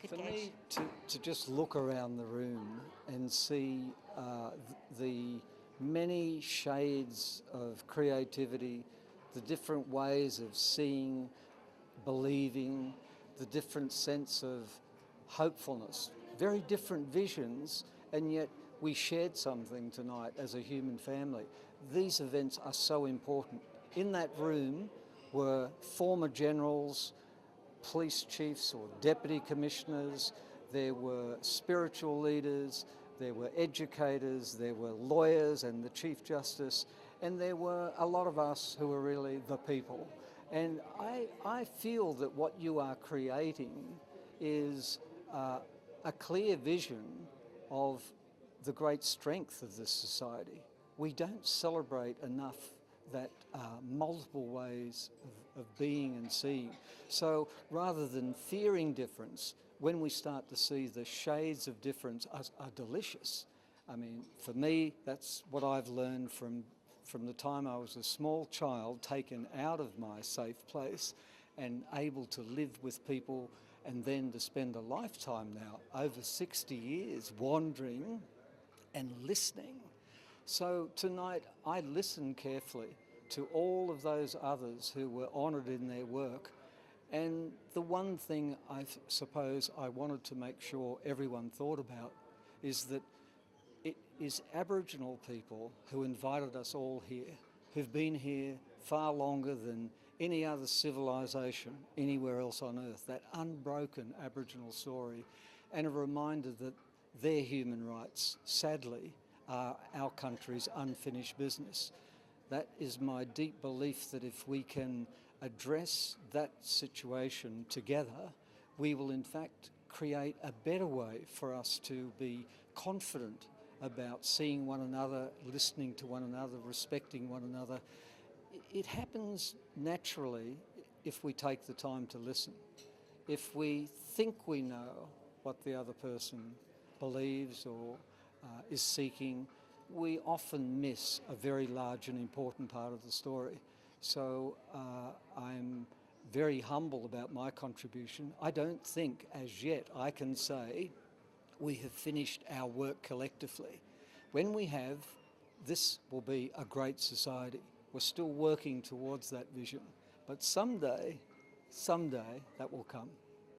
could For gauge? me, to just look around the room and see the many shades of creativity, the different ways of seeing, believing, the different sense of hopefulness, very different visions, and yet we shared something tonight as a human family. These events are so important. In that room were former generals, police chiefs or deputy commissioners, there were spiritual leaders, there were educators, there were lawyers and the Chief Justice, and there were a lot of us who were really the people. And I feel that what you are creating is a clear vision of the great strength of this society. We don't celebrate enough that multiple ways of being and seeing. So rather than fearing difference, when we start to see the shades of difference are delicious. I mean, for me, that's what I've learned from the time I was a small child, taken out of my safe place and able to live with people, and then to spend a lifetime now, over 60 years, wandering and listening. So tonight I listened carefully to all of those others who were honoured in their work, and the one thing I suppose I wanted to make sure everyone thought about is that it is Aboriginal people who invited us all here, who've been here far longer than any other civilisation anywhere else on earth, that unbroken Aboriginal story, and a reminder that their human rights, sadly, are our country's unfinished business. That is my deep belief that if we can address that situation together, we will in fact create a better way for us to be confident about seeing one another, listening to one another, respecting one another. It happens naturally if we take the time to listen. If we think we know what the other person believes or is seeking, we often miss a very large and important part of the story. So I'm very humble about my contribution. I don't think as yet I can say we have finished our work collectively. When we have, this will be a great society. We're still working towards that vision. But someday that will come.